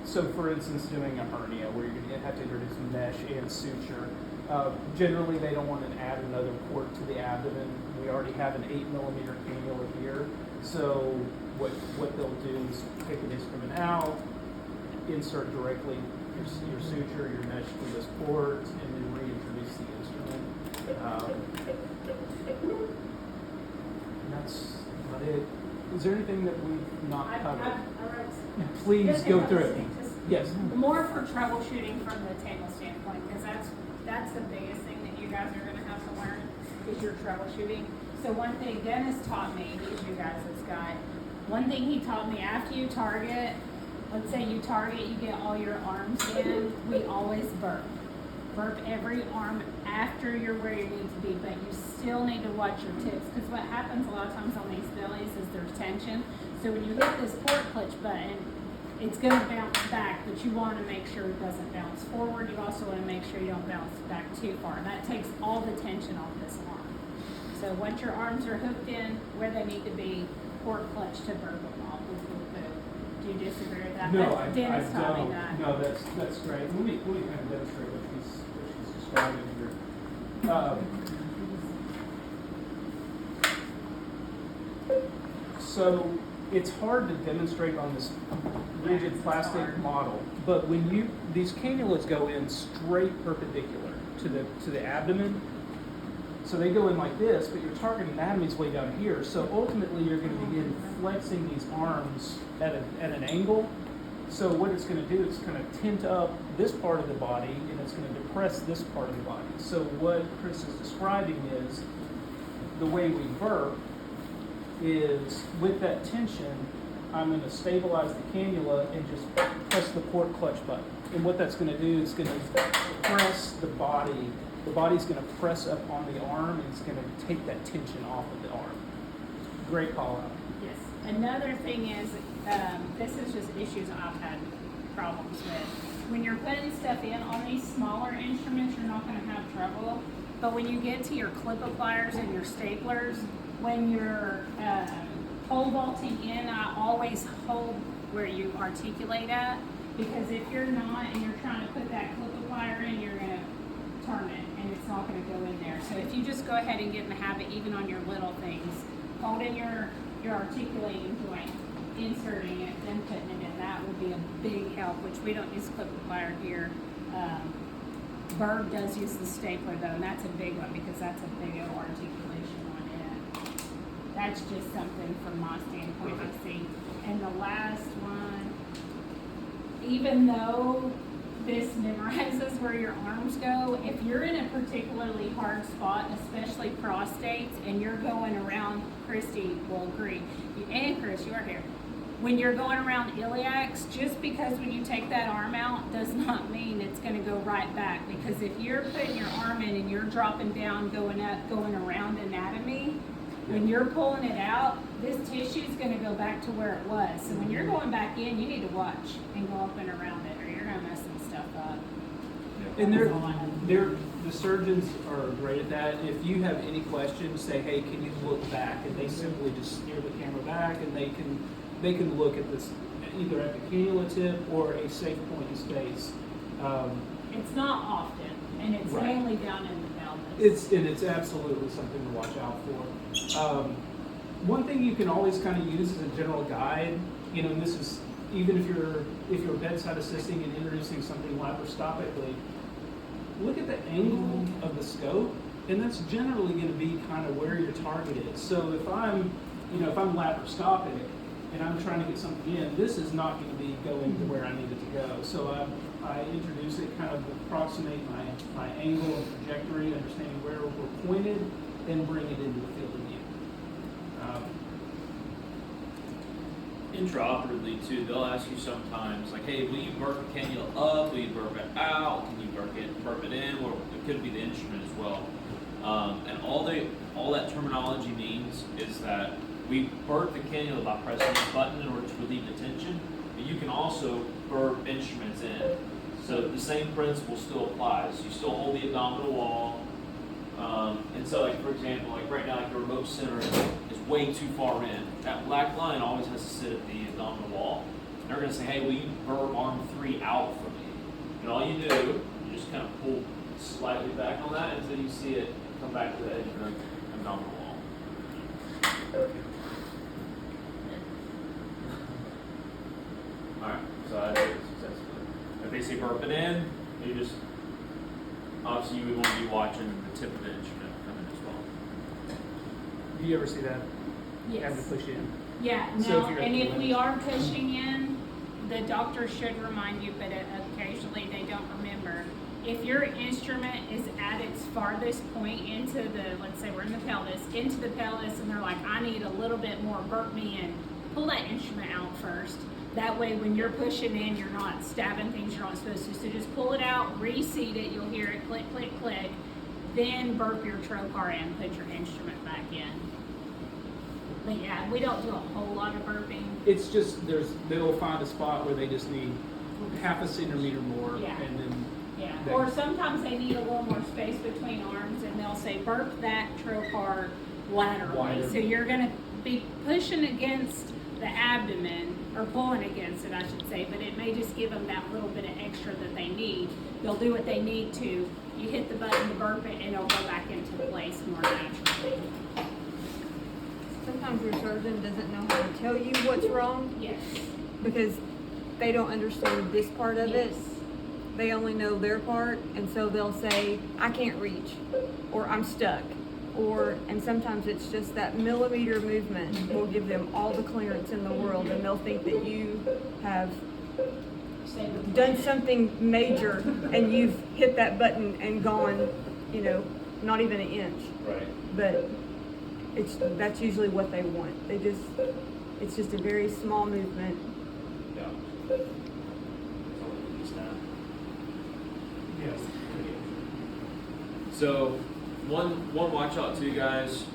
So for instance, doing a hernia where you're going to have to introduce mesh and suture, generally they don't want to add another port to the abdomen. We already have an 8mm cannula here. So what they'll do is take an instrument out, insert directly your suture, your mesh through this port, and then reintroduce the instrument. And that's about it. Is there anything that we've not covered? Please go through it. Yes. More for troubleshooting from the table standpoint, because that's the biggest thing that you guys are going to have to learn is your troubleshooting. So one thing Dennis taught me, he's you guys' guy. One thing he taught me, after you target, let's say you target, you get all your arms in, we always burp. Burp every arm after you're where you need to be, but you still need to watch your tips, because what happens a lot of times on these bellies is there's tension. So when you hit this port clutch button, it's going to bounce back, but you want to make sure it doesn't bounce forward. You also want to make sure you don't bounce back too far. That takes all the tension off this arm. So once your arms are hooked in where they need to be, port clutch to burp them off with the boot. Do you disagree with that? No, Dennis I taught don't. me that. No, that's great. Let me kind of demonstrate what she's describing here. So it's hard to demonstrate on this rigid plastic model, but when these cannulas go in straight perpendicular to the abdomen, So they go in like this, but your target anatomy is way down here. So ultimately, you're going to begin flexing these arms at an angle. So what it's going to do is kind of tint up this part of the body, and it's going to depress this part of the body. So what Chris is describing is the way we burp is with that tension, I'm going to stabilize the cannula and just press the port clutch button. And what that's going to do is going to press the body. The body's going to press up on the arm, and it's going to take that tension off of the arm. Great call out. Yes. Another thing is, this is just issues I've had problems with. When you're putting stuff in on these smaller instruments, you're not going to have trouble. But when you get to your clip appliers and your staplers, when you're pole vaulting in, I always hold where you articulate at, because if you're not and you're trying to put that clip applier in, you're going to turn it and it's not going to go in there. So if you just go ahead and get in the habit, even on your little things, holding your articulating joint, inserting it, then putting it in, that would be a big help, which we don't use clip applier here. Berg does use the stapler though, and that's a big one because that's a big old articulation on it. That's just something from my standpoint I see. And the last one, even though this memorizes where your arms go, if you're in a particularly hard spot, especially prostates, and you're going around, Christy will agree, and Chris, you are here. When you're going around iliacs, just because when you take that arm out does not mean it's going to go right back. Because if you're putting your arm in and you're dropping down, going up, going around anatomy, when you're pulling it out, this tissue is going to go back to where it was. So when you're going back in, you need to watch and go up and around it, or you're going to mess some stuff up. And the surgeons are great at that. If you have any questions, say, hey, can you look back? And they simply just steer the camera back, and they can look at this either at the cannula tip or a safe point in space. It's not often, and it's Right. mainly down in the pelvis. It's absolutely something to watch out for. One thing you can always kind of use as a general guide, and this is even if you're bedside assisting and introducing something laparoscopically, look at the angle of the scope, and that's generally going to be kind of where your target is. So if I'm laparoscopic and I'm trying to get something in, this is not going to be going to where I need it to go. So I introduce it, kind of approximate my angle and trajectory, understanding where we're pointed, and bring it into the field of view. Intraoperatively too, they'll ask you sometimes, like, hey, will you burp the cannula up? Will you burp it out? Can you burp it in? Or it could be the instrument as well. And all that terminology means is that we burp the cannula by pressing the button in order to relieve the tension, but you can also burp instruments in. So the same principle still applies. You still hold the abdominal wall. And so, like, for example, like right now, like the remote center is way too far in. That black line always has to sit at the abdominal wall. And they're going to say, hey, will you burp arm 3 out for me? And all you do, you just kind of pull slightly back on that until you see it come back to the edge of the abdominal wall. Alright, so I did it successfully. If they say burp it in, you just, obviously you would want to be watching the tip of the instrument come in as well. Do you ever see that? Yes. Having to push in? Yeah, So no, if you're and at if the we are pushing in, the doctor should remind you, but occasionally they don't remember. If your instrument is at its farthest point into the, let's say we're in the pelvis, into the pelvis, and they're like, I need a little bit more, burp me in, pull that instrument out first. That way when you're pushing in, you're not stabbing things you're not supposed to. So just pull it out, reseat it, you'll hear it click, click, click. Then burp your trocar in, put your instrument back in. But yeah, we don't do a whole lot of burping. It's just they'll find a spot where they just need half a centimeter more, Yeah. and then Yeah, That- or sometimes they need a little more space between arms, and they'll say burp that trocar laterally. Wider. So you're gonna be pushing against the abdomen, or pulling against it, I should say, but it may just give them that little bit of extra that they need. They'll do what they need to. You hit the button to burp it, and it'll go back into place more naturally. Sometimes your surgeon doesn't know how to tell you what's wrong Yes. because they don't understand this part of it. Yes. They only know their part, and so they'll say, I can't reach, or I'm stuck. and sometimes it's just that millimeter movement will give them all the clearance in the world, and they'll think that you have done something major and you've hit that button and gone, you know, not even an inch. Right. But that's usually what they want. It's just a very small movement. Yeah. Yes. So, one watch out too, guys.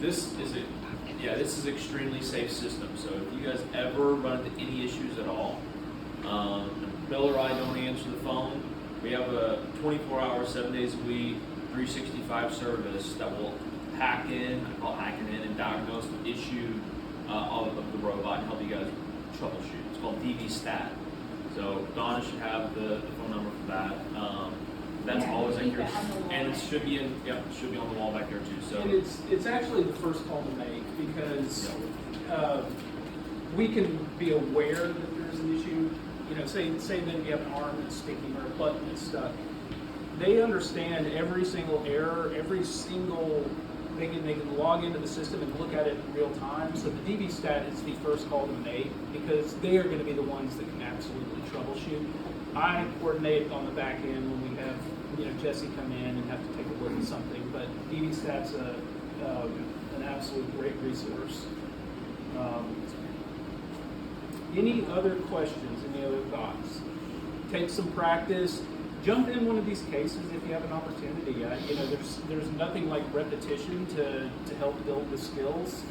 This is extremely safe system. So if you guys ever run into any issues at all, Bill or I don't answer the phone, we have a 24-hour, 7 days a week, 365 service that will hack in, I call hacking in, and diagnose the issue of the robot and help you guys troubleshoot. It's called DV-Stat. So Donna should have the phone number for that. That's Yeah, always keep at your, it on the wall. and it should be on the wall back there too. So And it's actually the first call to make because we can be aware that there's an issue. You know, say that you have an arm that's sticking or a button that's stuck. They understand every single error, they can log into the system and look at it in real time. So the DV-Stat is the first call to make because they are going to be the ones that can absolutely troubleshoot. I coordinate on the back end when we have, Jesse come in and have to take a look at something, but DV-Stat's an absolute great resource. Any other questions, any other thoughts? Take some practice. Jump in one of these cases if you have an opportunity. There's nothing like repetition to help build the skills.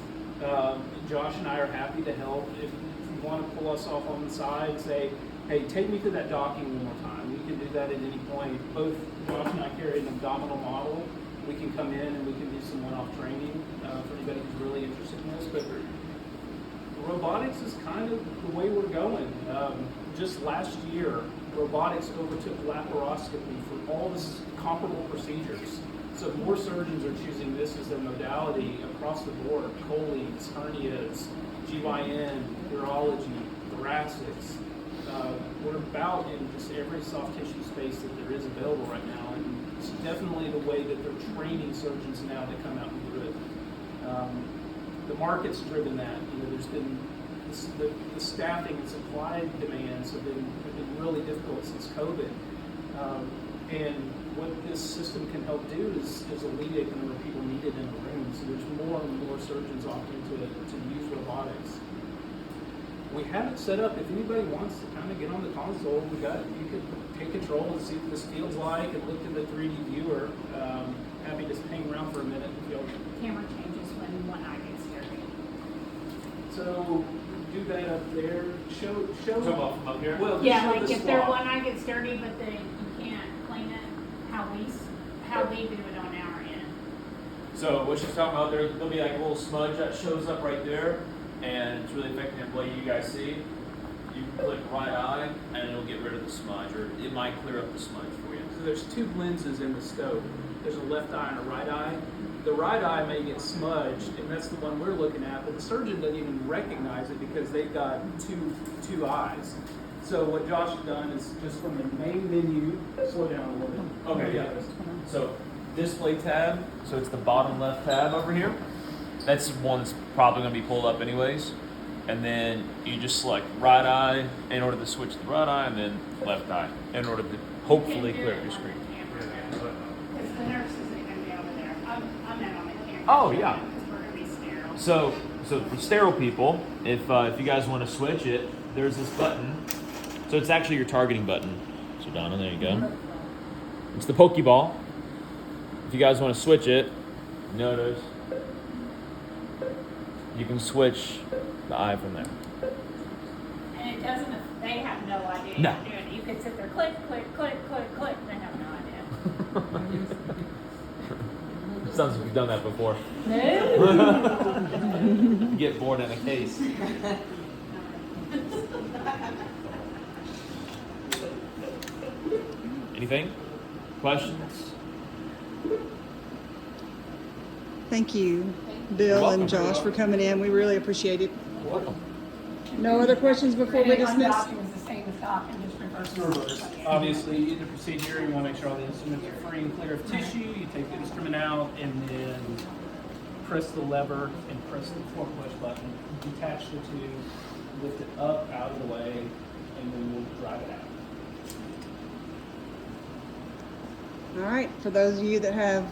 Josh and I are happy to help. If you want to pull us off on the side, say, hey, take me to that docking one more time. We can do that at any point. Both Josh and I carry an abdominal model. We can come in and we can do some one-off training for anybody who's really interested in this. But robotics is kind of the way we're going. Just last year, robotics overtook laparoscopy for all this comparable procedures. So more surgeons are choosing this as their modality across the board. Choles, hernias, GYN, urology, thoracics. We're about in just every soft tissue space that there is available right now. And it's definitely the way that they're training surgeons now to come out and do it. The market's driven that. There's been the staffing and supply demands have been really difficult since COVID. And what this system can help do is alleviate the number of people needed in the room. So there's more and more surgeons opting to use robotics. We have it set up. If anybody wants to kind of get on the console, you could take control and see what this feels like and look at the 3D viewer. Happy to hang around for a minute. Camera changes when one eye gets dirty. So do that up there. Show Come up from up here. Well, just Yeah, show like the if their swab. one eye gets dirty, but you can't clean it, how we do it on our end. So what she's talking about, there'll be like a little smudge that shows up right there, and it's really affecting the blade. You guys see? You can click right eye, and it'll get rid of the smudge, or it might clear up the smudge for you. So there's two lenses in the scope. There's a left eye and a right eye. The right eye may get smudged, and that's the one we're looking at, but the surgeon doesn't even recognize it because they've got two eyes. So what Josh has done is just from the main menu, slow down a little bit. Okay, yeah. So display tab, so it's the bottom left tab over here. That's one that's probably going to be pulled up anyways. And then you just select right eye in order to switch to the right eye, and then left eye in order to hopefully clear up your screen. Because the nurse isn't going to be over there. I'm not on the camera. Oh, yeah. Because we're going to be sterile. So for sterile people, if you guys want to switch it, there's this button. So it's actually your targeting button. So Donna, there you go. It's the Pokeball. If you guys want to switch it, notice you can switch the eye from there. And it doesn't, they have no idea No. you're doing it. You could sit there, click, click, click, click, click. They have no idea. It sounds like you've done that before. No. You get bored in a case. Anything? Questions? Thank you, Bill welcome. and Josh, for coming in. We really appreciate it. You're welcome. No other questions before we dismiss? Undocking is the same as docking, just reverse First in reverse. Obviously, in the procedure, you want to make sure all the instruments are free and clear of tissue. You take the instrument out and then press the lever and press the fork push button. Detach the tube, lift it up out of the way, and then we'll drive it out. All right, for those of you that have